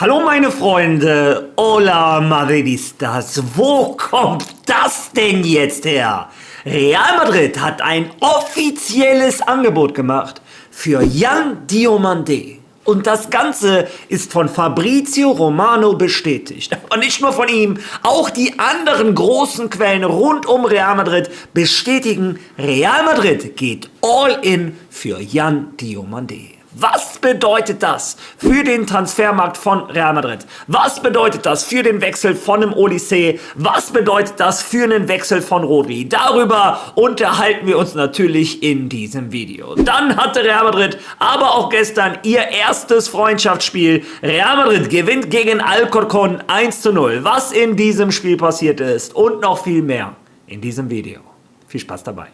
Hallo meine Freunde, hola Madridistas, wo kommt das denn jetzt her? Real Madrid hat ein offizielles Angebot gemacht für Yan Diomandé. Und das Ganze ist von Fabrizio Romano bestätigt. Und nicht nur von ihm, auch die anderen großen Quellen rund um Real Madrid bestätigen, Real Madrid geht all in für Yan Diomandé. Was bedeutet das für den Transfermarkt von Real Madrid? Was bedeutet das für den Wechsel von einem Olise? Was bedeutet das für einen Wechsel von Rodri? Darüber unterhalten wir uns natürlich in diesem Video. Dann hatte Real Madrid aber auch gestern ihr erstes Freundschaftsspiel. Real Madrid gewinnt gegen Alcorcón 1:0. Was in diesem Spiel passiert ist und noch viel mehr in diesem Video. Viel Spaß dabei.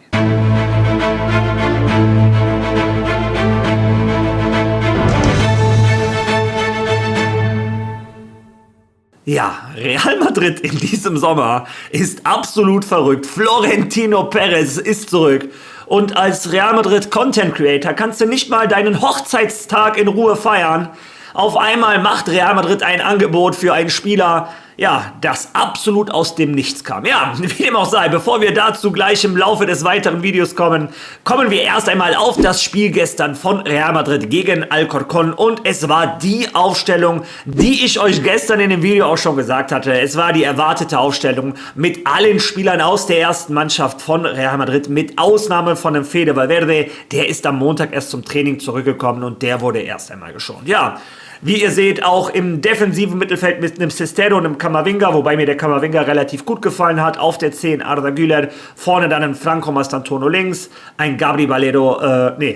Ja, Real Madrid in diesem Sommer ist absolut verrückt. Florentino Perez ist zurück. Und als Real Madrid Content Creator kannst du nicht mal deinen Hochzeitstag in Ruhe feiern. Auf einmal macht Real Madrid ein Angebot für einen Spieler, ja, das absolut aus dem Nichts kam. Ja, wie dem auch sei, bevor wir dazu gleich im Laufe des weiteren Videos kommen wir erst einmal auf das Spiel gestern von Real Madrid gegen Alcorcón. Und es war die Aufstellung, die ich euch gestern in dem Video auch schon gesagt hatte. Es war die erwartete Aufstellung mit allen Spielern aus der ersten Mannschaft von Real Madrid, mit Ausnahme von dem Fede Valverde. Der ist am Montag erst zum Training zurückgekommen und der wurde erst einmal geschont. Ja, wie ihr seht, auch im defensiven Mittelfeld mit einem Cestero und einem Camavinga, wobei mir der Camavinga relativ gut gefallen hat. Auf der 10 Arda Güler, vorne dann ein Franco Mastantuono links, ein Gabri Valero,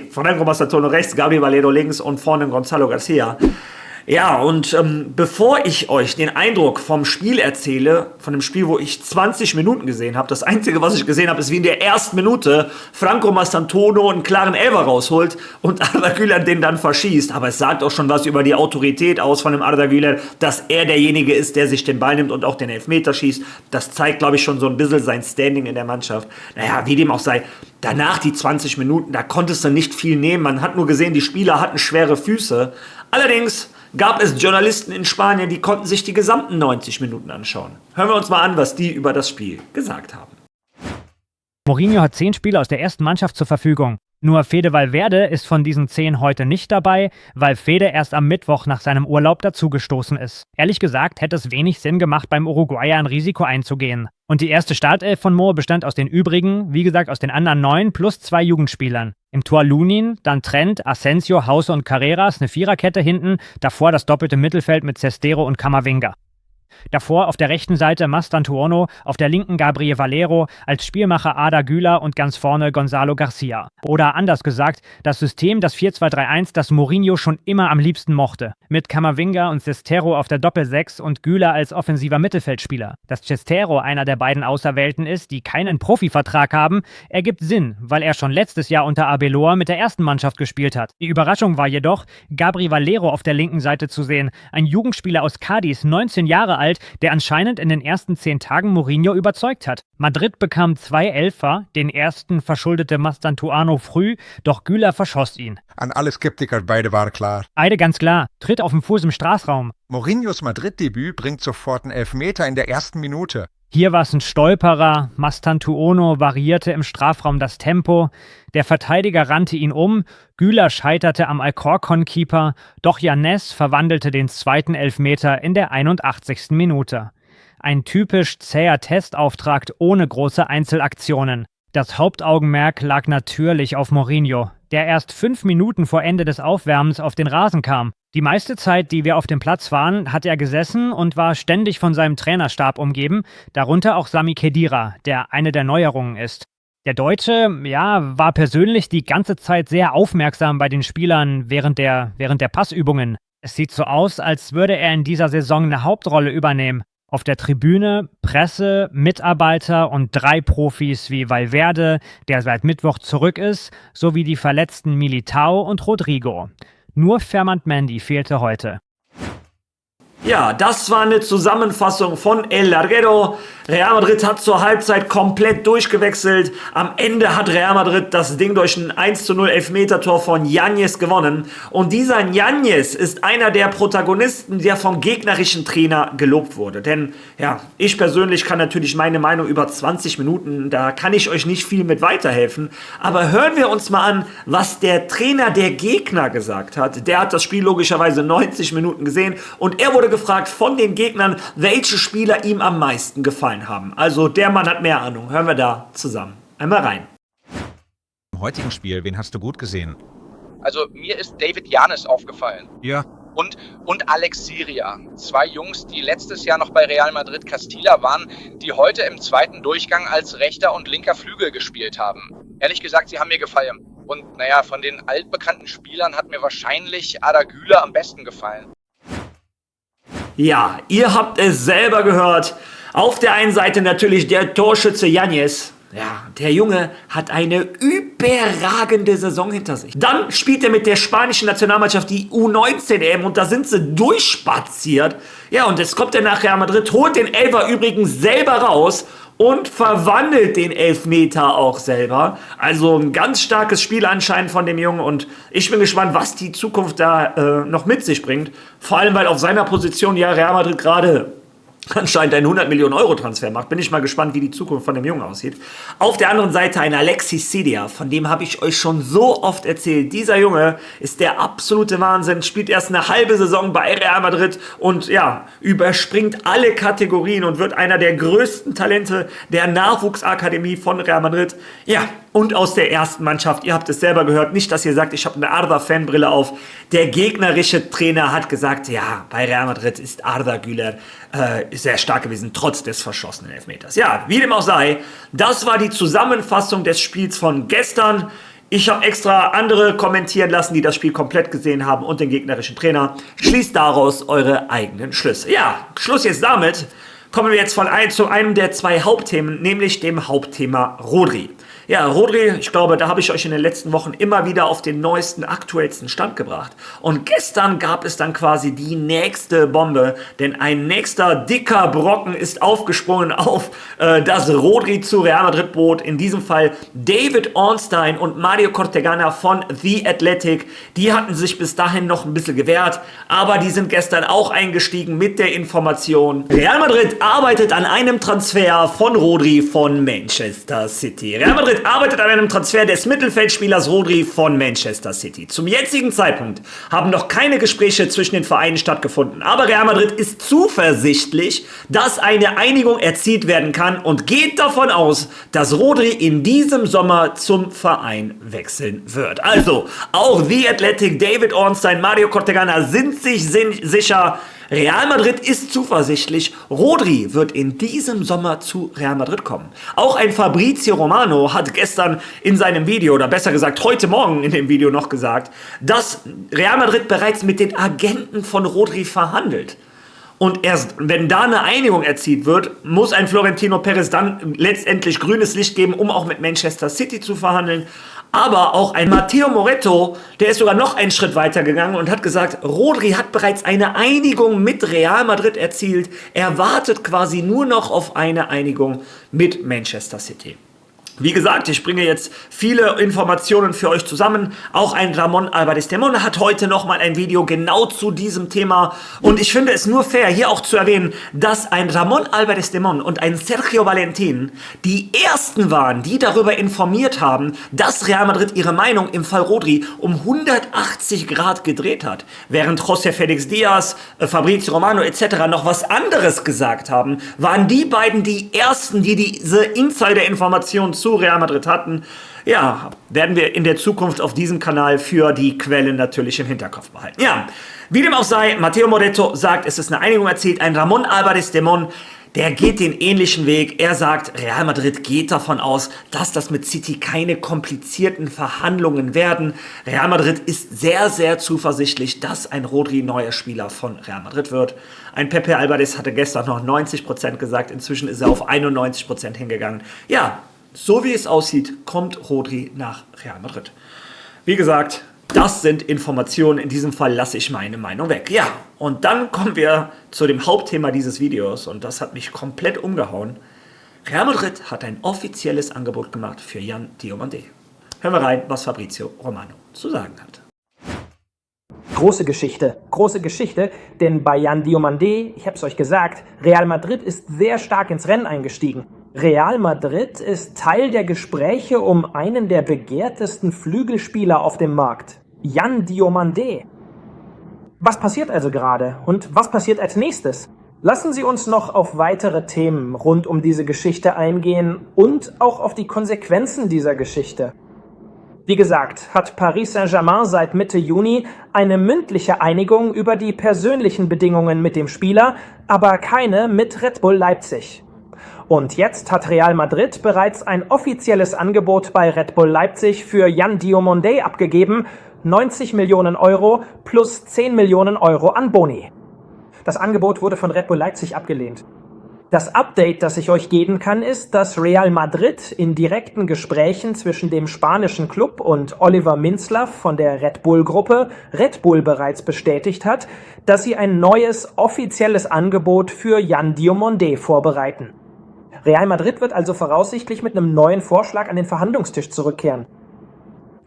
Franco Mastantuono rechts, Gabri Valero links und vorne Gonzalo Garcia. Ja, und bevor ich euch den Eindruck vom Spiel erzähle, von dem Spiel, wo ich 20 Minuten gesehen habe, das Einzige, was ich gesehen habe, ist, wie in der ersten Minute Franco Mastantuono einen klaren Elfer rausholt und Arda Güler den dann verschießt. Aber es sagt auch schon was über die Autorität aus von dem Arda Güler, dass er derjenige ist, der sich den Ball nimmt und auch den Elfmeter schießt. Das zeigt, glaube ich, schon so ein bisschen sein Standing in der Mannschaft. Naja, wie dem auch sei, danach die 20 Minuten, da konntest du nicht viel nehmen. Man hat nur gesehen, die Spieler hatten schwere Füße. Allerdings gab es Journalisten in Spanien, die konnten sich die gesamten 90 Minuten anschauen. Hören wir uns mal an, was die über das Spiel gesagt haben. Mourinho hat 10 Spieler aus der ersten Mannschaft zur Verfügung. Nur Fede Valverde ist von diesen 10 heute nicht dabei, weil Fede erst am Mittwoch nach seinem Urlaub dazugestoßen ist. Ehrlich gesagt hätte es wenig Sinn gemacht, beim Uruguayer ein Risiko einzugehen. Und die erste Startelf von Mo bestand aus den übrigen, wie gesagt aus den anderen 9 plus 2 Jugendspielern. Im Tor Lunin, dann Trent, Asensio, Hause und Carreras, eine Viererkette hinten, davor das doppelte Mittelfeld mit Cestero und Camavinga. Davor auf der rechten Seite Mastantuono, auf der linken Gabriel Valero, als Spielmacher Arda Güler und ganz vorne Gonzalo Garcia. Oder anders gesagt, das System, das 4-2-3-1, das Mourinho schon immer am liebsten mochte. Mit Camavinga und Cestero auf der Doppel-6 und Güler als offensiver Mittelfeldspieler. Dass Cestero einer der beiden Auserwählten ist, die keinen Profivertrag haben, ergibt Sinn, weil er schon letztes Jahr unter Arbeloa mit der ersten Mannschaft gespielt hat. Die Überraschung war jedoch, Gabriel Valero auf der linken Seite zu sehen. Ein Jugendspieler aus Cádiz, 19 Jahre alt, der anscheinend in den ersten 10 Tagen Mourinho überzeugt hat. Madrid bekam 2 Elfer, den ersten verschuldete Mastantuono früh, doch Güler verschoss ihn. An alle Skeptiker, beide waren klar. Beide ganz klar, tritt auf dem Fuß im Strafraum. Mourinhos Madrid-Debüt bringt sofort einen Elfmeter in der ersten Minute. Hier war es ein Stolperer, Mastantuono variierte im Strafraum das Tempo, der Verteidiger rannte ihn um, Güler scheiterte am Alcorcón-Keeper, doch Yanez verwandelte den zweiten Elfmeter in der 81. Minute. Ein typisch zäher Testauftrag ohne große Einzelaktionen. Das Hauptaugenmerk lag natürlich auf Mourinho, der erst 5 Minuten vor Ende des Aufwärmens auf den Rasen kam. Die meiste Zeit, die wir auf dem Platz waren, hat er gesessen und war ständig von seinem Trainerstab umgeben, darunter auch Sami Khedira, der eine der Neuerungen ist. Der Deutsche, war persönlich die ganze Zeit sehr aufmerksam bei den Spielern während der Passübungen. Es sieht so aus, als würde er in dieser Saison eine Hauptrolle übernehmen. Auf der Tribüne, Presse, Mitarbeiter und 3 Profis wie Valverde, der seit Mittwoch zurück ist, sowie die verletzten Militao und Rodrigo. Nur Ferland Mendy fehlte heute. Ja, das war eine Zusammenfassung von El Larguero. Real Madrid hat zur Halbzeit komplett durchgewechselt. Am Ende hat Real Madrid das Ding durch ein 1:0 Elfmetertor von Yáñez gewonnen. Und dieser Yáñez ist einer der Protagonisten, der vom gegnerischen Trainer gelobt wurde. Denn, ja, ich persönlich kann natürlich meine Meinung über 20 Minuten, da kann ich euch nicht viel mit weiterhelfen. Aber hören wir uns mal an, was der Trainer der Gegner gesagt hat. Der hat das Spiel logischerweise 90 Minuten gesehen und er wurde gefragt von den Gegnern, welche Spieler ihm am meisten gefallen haben. Also der Mann hat mehr Ahnung. Hören wir da zusammen einmal rein. Im heutigen Spiel, wen hast du gut gesehen? Also mir ist David Yanes aufgefallen. Ja. Und Alex Siria. 2 Jungs, die letztes Jahr noch bei Real Madrid Castilla waren, die heute im zweiten Durchgang als rechter und linker Flügel gespielt haben. Ehrlich gesagt, sie haben mir gefallen. Und naja, von den altbekannten Spielern hat mir wahrscheinlich Arda Güler am besten gefallen. Ja, ihr habt es selber gehört. Auf der einen Seite natürlich der Torschütze Yáñez. Ja, der Junge hat eine überragende Saison hinter sich. Dann spielt er mit der spanischen Nationalmannschaft die U19-EM und da sind sie durchspaziert. Ja, und jetzt kommt er nach Real Madrid, holt den Elfer übrigens selber raus und verwandelt den Elfmeter auch selber. Also ein ganz starkes Spiel anscheinend von dem Jungen und ich bin gespannt, was die Zukunft da noch mit sich bringt. Vor allem, weil auf seiner Position ja Real Madrid gerade anscheinend einen 100-Millionen-Euro-Transfer macht. Bin ich mal gespannt, wie die Zukunft von dem Jungen aussieht. Auf der anderen Seite ein Alexis Sidia, von dem habe ich euch schon so oft erzählt. Dieser Junge ist der absolute Wahnsinn, spielt erst eine halbe Saison bei Real Madrid und ja, überspringt alle Kategorien und wird einer der größten Talente der Nachwuchsakademie von Real Madrid. Ja, und aus der ersten Mannschaft, ihr habt es selber gehört, nicht, dass ihr sagt, ich habe eine Arda-Fanbrille auf. Der gegnerische Trainer hat gesagt, ja, bei Real Madrid ist Arda Güler sehr stark gewesen, trotz des verschossenen Elfmeters. Ja, wie dem auch sei, das war die Zusammenfassung des Spiels von gestern. Ich habe extra andere kommentieren lassen, die das Spiel komplett gesehen haben und den gegnerischen Trainer. Schließt daraus eure eigenen Schlüsse. Ja, Schluss jetzt damit. Kommen wir jetzt zu einem der 2 Hauptthemen, nämlich dem Hauptthema Rodri. Ja, Rodri, ich glaube, da habe ich euch in den letzten Wochen immer wieder auf den neuesten, aktuellsten Stand gebracht. Und gestern gab es dann quasi die nächste Bombe, denn ein nächster dicker Brocken ist aufgesprungen auf das Rodri zu Real Madrid Boot. In diesem Fall David Ornstein und Mario Cortegana von The Athletic. Die hatten sich bis dahin noch ein bisschen gewehrt, aber die sind gestern auch eingestiegen mit der Information: Real Madrid arbeitet an einem Transfer von Rodri von Manchester City. Real Madrid arbeitet an einem Transfer des Mittelfeldspielers Rodri von Manchester City. Zum jetzigen Zeitpunkt haben noch keine Gespräche zwischen den Vereinen stattgefunden, aber Real Madrid ist zuversichtlich, dass eine Einigung erzielt werden kann und geht davon aus, dass Rodri in diesem Sommer zum Verein wechseln wird. Also, auch The Athletic, David Ornstein, Mario Cortegana sind sich sicher, Real Madrid ist zuversichtlich, Rodri wird in diesem Sommer zu Real Madrid kommen. Auch ein Fabrizio Romano hat gestern in seinem Video, oder besser gesagt heute Morgen in dem Video noch gesagt, dass Real Madrid bereits mit den Agenten von Rodri verhandelt. Und erst wenn da eine Einigung erzielt wird, muss ein Florentino Perez dann letztendlich grünes Licht geben, um auch mit Manchester City zu verhandeln. Aber auch ein Matteo Moretto, der ist sogar noch einen Schritt weiter gegangen und hat gesagt, Rodri hat bereits eine Einigung mit Real Madrid erzielt. Er wartet quasi nur noch auf eine Einigung mit Manchester City. Wie gesagt, ich bringe jetzt viele Informationen für euch zusammen. Auch ein Ramón Álvarez Demón hat heute nochmal ein Video genau zu diesem Thema. Und ich finde es nur fair, hier auch zu erwähnen, dass ein Ramón Álvarez Demón und ein Sergio Valentín die ersten waren, die darüber informiert haben, dass Real Madrid ihre Meinung im Fall Rodri um 180 Grad gedreht hat. Während José Félix Díaz, Fabrizio Romano etc. noch was anderes gesagt haben, waren die beiden die ersten, die diese Insider-Informationen zu Real Madrid hatten. Ja, werden wir in der Zukunft auf diesem Kanal für die Quellen natürlich im Hinterkopf behalten. Ja, wie dem auch sei, Matteo Moretto sagt, es ist eine Einigung erzielt. Ein Ramón Álvarez Demón, der geht den ähnlichen Weg. Er sagt, Real Madrid geht davon aus, dass das mit City keine komplizierten Verhandlungen werden. Real Madrid ist sehr, sehr zuversichtlich, dass ein Rodri neuer Spieler von Real Madrid wird. Ein Pepe Álvarez hatte gestern noch 90% gesagt, inzwischen ist er auf 91% hingegangen. Ja, so wie es aussieht, kommt Rodri nach Real Madrid. Wie gesagt, Das sind Informationen, in diesem Fall lasse ich meine Meinung weg. Ja, und dann kommen wir zu dem Hauptthema dieses Videos und das hat mich komplett umgehauen. Real Madrid hat ein offizielles Angebot gemacht für Yan Diomandé. Hören wir rein, was Fabrizio Romano zu sagen hat. Große Geschichte, denn bei Yan Diomandé, ich habe es euch gesagt, Real Madrid ist sehr stark ins Rennen eingestiegen. Real Madrid ist Teil der Gespräche um einen der begehrtesten Flügelspieler auf dem Markt, Yan Diomandé. Was passiert also gerade und was passiert als nächstes? Lassen Sie uns noch auf weitere Themen rund um diese Geschichte eingehen und auch auf die Konsequenzen dieser Geschichte. Wie gesagt, hat Paris Saint-Germain seit Mitte Juni eine mündliche Einigung über die persönlichen Bedingungen mit dem Spieler, aber keine mit Red Bull Leipzig. Und jetzt hat Real Madrid bereits ein offizielles Angebot bei Red Bull Leipzig für Yan Diomandé abgegeben, 90 Millionen Euro plus 10 Millionen Euro an Boni. Das Angebot wurde von Red Bull Leipzig abgelehnt. Das Update, das ich euch geben kann, ist, dass Real Madrid in direkten Gesprächen zwischen dem spanischen Club und Oliver Minzlaff von der Red Bull-Gruppe Red Bull bereits bestätigt hat, dass sie ein neues offizielles Angebot für Yan Diomandé vorbereiten. Real Madrid wird also voraussichtlich mit einem neuen Vorschlag an den Verhandlungstisch zurückkehren.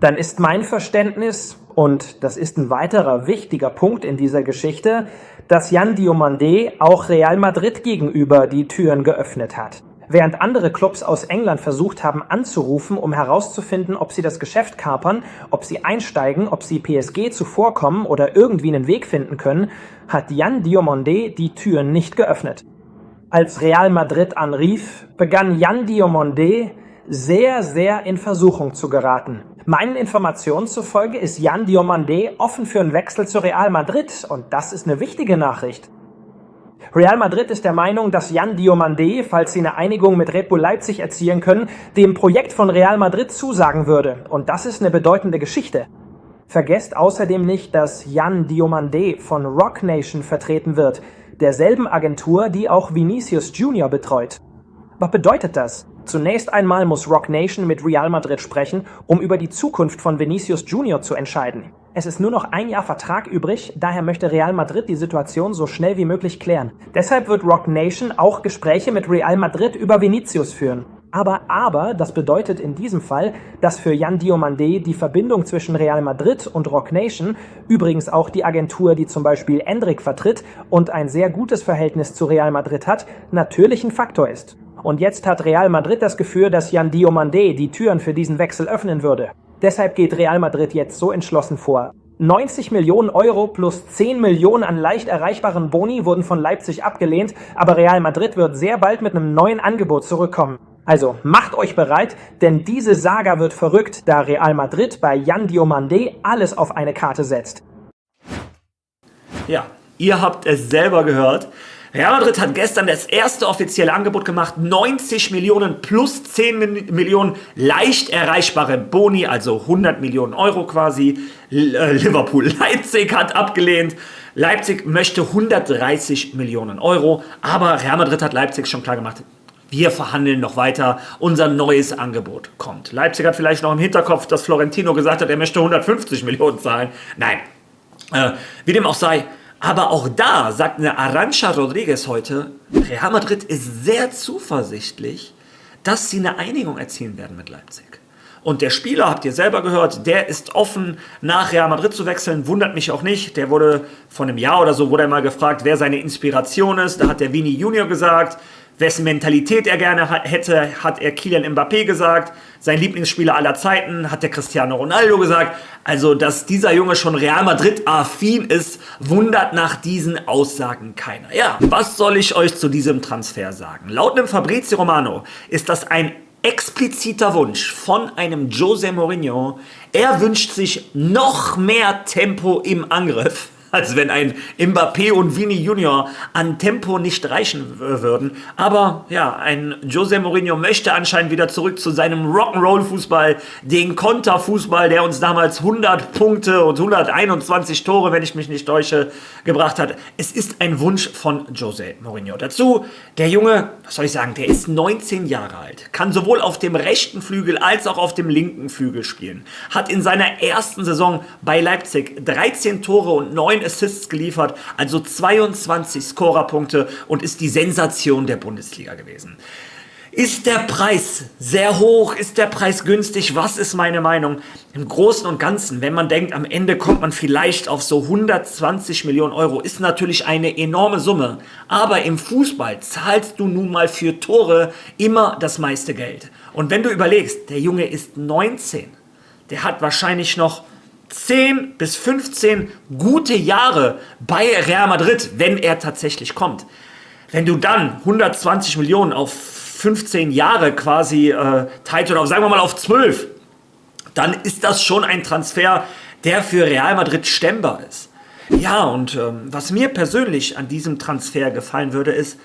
Dann ist mein Verständnis, und das ist ein weiterer wichtiger Punkt in dieser Geschichte, dass Yan Diomandé auch Real Madrid gegenüber die Türen geöffnet hat. Während andere Clubs aus England versucht haben anzurufen, um herauszufinden, ob sie das Geschäft kapern, ob sie einsteigen, ob sie PSG zuvorkommen oder irgendwie einen Weg finden können, hat Yan Diomandé die Türen nicht geöffnet. Als Real Madrid anrief, begann Yan Diomandé sehr in Versuchung zu geraten. Meinen Informationen zufolge ist Yan Diomandé offen für einen Wechsel zu Real Madrid und das ist eine wichtige Nachricht. Real Madrid ist der Meinung, dass Yan Diomandé, falls sie eine Einigung mit Red Bull Leipzig erzielen können, dem Projekt von Real Madrid zusagen würde und das ist eine bedeutende Geschichte. Vergesst außerdem nicht, dass Yan Diomandé von Roc Nation vertreten wird, derselben Agentur, die auch Vinicius Junior betreut. Was bedeutet das? Zunächst einmal muss Roc Nation mit Real Madrid sprechen, um über die Zukunft von Vinicius Junior zu entscheiden. Es ist nur noch ein Jahr Vertrag übrig, daher möchte Real Madrid die Situation so schnell wie möglich klären. Deshalb wird Roc Nation auch Gespräche mit Real Madrid über Vinicius führen. Aber, das bedeutet in diesem Fall, dass für Yan Diomandé die Verbindung zwischen Real Madrid und Roc Nation, übrigens auch die Agentur, die zum Beispiel Endrick vertritt und ein sehr gutes Verhältnis zu Real Madrid hat, natürlich ein Faktor ist. Und jetzt hat Real Madrid das Gefühl, dass Yan Diomandé die Türen für diesen Wechsel öffnen würde. Deshalb geht Real Madrid jetzt so entschlossen vor. 90 Millionen Euro plus 10 Millionen an leicht erreichbaren Boni wurden von Leipzig abgelehnt, aber Real Madrid wird sehr bald mit einem neuen Angebot zurückkommen. Also macht euch bereit, denn diese Saga wird verrückt, da Real Madrid bei Yan Diomandé alles auf eine Karte setzt. Ja, ihr habt es selber gehört. Real Madrid hat gestern das erste offizielle Angebot gemacht, 90 Millionen plus 10 Millionen leicht erreichbare Boni, also 100 Millionen Euro quasi. Liverpool Leipzig hat abgelehnt. Leipzig möchte 130 Millionen Euro, aber Real Madrid hat Leipzig schon klar gemacht, wir verhandeln noch weiter, unser neues Angebot kommt. Leipzig hat vielleicht noch im Hinterkopf, dass Florentino gesagt hat, er möchte 150 Millionen zahlen. Nein, wie dem auch sei. Aber auch da sagt eine Arantxa Rodriguez heute, Real Madrid ist sehr zuversichtlich, dass sie eine Einigung erzielen werden mit Leipzig. Und der Spieler, habt ihr selber gehört, der ist offen, nach Real Madrid zu wechseln, wundert mich auch nicht. Der wurde vor einem Jahr oder so, wurde er mal gefragt, wer seine Inspiration ist. Da hat der Vini Junior gesagt, wessen Mentalität er gerne hätte, hat er Kylian Mbappé gesagt. Sein Lieblingsspieler aller Zeiten hat der Cristiano Ronaldo gesagt. Also, dass dieser Junge schon Real Madrid-affin ist, wundert nach diesen Aussagen keiner. Ja, was soll ich euch zu diesem Transfer sagen? Laut dem Fabrizio Romano ist das ein expliziter Wunsch von einem José Mourinho. Er wünscht sich noch mehr Tempo im Angriff. als wenn ein Mbappé und Vini Junior an Tempo nicht reichen würden. Aber ja, ein José Mourinho möchte anscheinend wieder zurück zu seinem Rock'n'Roll-Fußball, den Konterfußball, der uns damals 100 Punkte und 121 Tore, wenn ich mich nicht täusche, gebracht hat. Es ist ein Wunsch von José Mourinho. Dazu, der Junge, was soll ich sagen, der ist 19 Jahre alt, kann sowohl auf dem rechten Flügel als auch auf dem linken Flügel spielen, hat in seiner ersten Saison bei Leipzig 13 Tore und 9 Assists geliefert, also 22 Scorerpunkte und ist die Sensation der Bundesliga gewesen. Ist der Preis sehr hoch? Ist der Preis günstig? Was ist meine Meinung? Im Großen und Ganzen, wenn man denkt, am Ende kommt man vielleicht auf so 120 Millionen Euro, ist natürlich eine enorme Summe. Aber im Fußball zahlst du nun mal für Tore immer das meiste Geld. Und wenn du überlegst, der Junge ist 19, der hat wahrscheinlich noch 10 bis 15 gute Jahre bei Real Madrid, wenn er tatsächlich kommt. Wenn du dann 120 Millionen auf 15 Jahre quasi teilt oder sagen wir mal auf 12, dann ist das schon ein Transfer, der für Real Madrid stemmbar ist. Ja, und was mir persönlich an diesem Transfer gefallen würde, ist,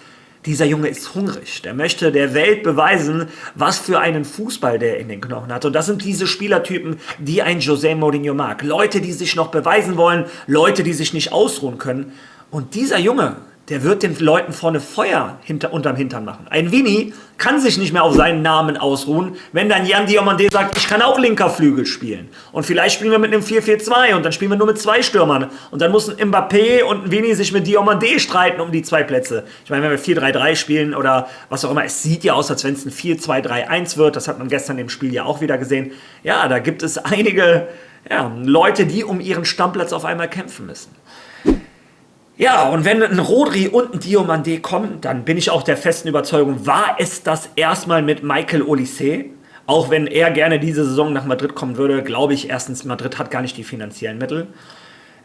dieser Junge ist hungrig. Der möchte der Welt beweisen, was für einen Fußball der in den Knochen hat. Und das sind diese Spielertypen, die ein José Mourinho mag. Leute, die sich noch beweisen wollen, Leute, die sich nicht ausruhen können. Und dieser Junge, der wird den Leuten vorne Feuer unterm Hintern machen. Ein Vini kann sich nicht mehr auf seinen Namen ausruhen, wenn dann Yan Diomandé sagt, ich kann auch linker Flügel spielen. Und vielleicht spielen wir mit einem 4-4-2 und dann spielen wir nur mit 2 Stürmern. Und dann muss ein Mbappé und ein Vini sich mit Diomandé streiten um die 2 Plätze. Ich meine, wenn wir 4-3-3 spielen oder was auch immer, es sieht ja aus, als wenn es ein 4-2-3-1 wird. Das hat man gestern im Spiel ja auch wieder gesehen. Ja, da gibt es einige Leute, die um ihren Stammplatz auf einmal kämpfen müssen. Ja, und wenn ein Rodri und ein Diomandé kommen, dann bin ich auch der festen Überzeugung, war es das erstmal mit Michael Olise. Auch wenn er gerne diese Saison nach Madrid kommen würde, glaube ich, erstens, Madrid hat gar nicht die finanziellen Mittel.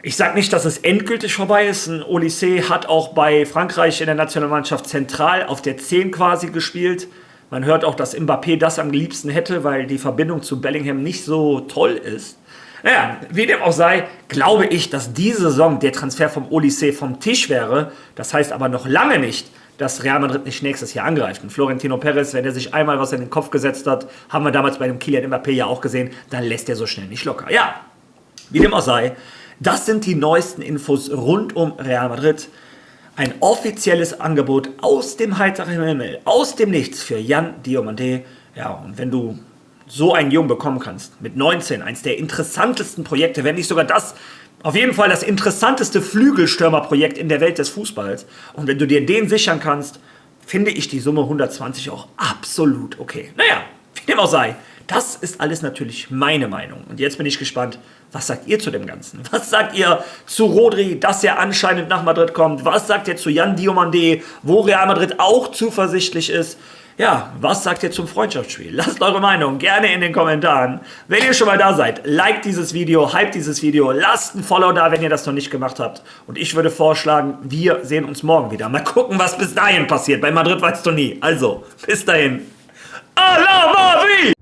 Ich sage nicht, dass es endgültig vorbei ist. Ein Olise hat auch bei Frankreich in der Nationalmannschaft zentral auf der 10 quasi gespielt. Man hört auch, dass Mbappé das am liebsten hätte, weil die Verbindung zu Bellingham nicht so toll ist. Naja, wie dem auch sei, glaube ich, dass diese Saison der Transfer vom Olise vom Tisch wäre. Das heißt aber noch lange nicht, dass Real Madrid nicht nächstes Jahr angreift. Und Florentino Perez, wenn er sich einmal was in den Kopf gesetzt hat, haben wir damals bei dem Kylian Mbappé ja auch gesehen, dann lässt er so schnell nicht locker. Ja, wie dem auch sei, das sind die neuesten Infos rund um Real Madrid. Ein offizielles Angebot aus dem heiteren Himmel, aus dem Nichts für Yan Diomandé. Ja, und wenn du so einen Jungen bekommen kannst, mit 19, eins der interessantesten Projekte, wenn nicht sogar das, auf jeden Fall das interessanteste Flügelstürmerprojekt in der Welt des Fußballs. Und wenn du dir den sichern kannst, finde ich die Summe 120 auch absolut okay. Naja, wie dem auch sei, das ist alles natürlich meine Meinung. Und jetzt bin ich gespannt, was sagt ihr zu dem Ganzen? Was sagt ihr zu Rodri, dass er anscheinend nach Madrid kommt? Was sagt ihr zu Yan Diomandé, wo Real Madrid auch zuversichtlich ist? Ja, was sagt ihr zum Freundschaftsspiel? Lasst eure Meinung gerne in den Kommentaren. Wenn ihr schon mal da seid, liked dieses Video, hypt dieses Video, lasst ein Follow da, wenn ihr das noch nicht gemacht habt. Und ich würde vorschlagen, wir sehen uns morgen wieder. Mal gucken, was bis dahin passiert. Bei Madrid weißt du nie. Also, bis dahin. A la Mavi!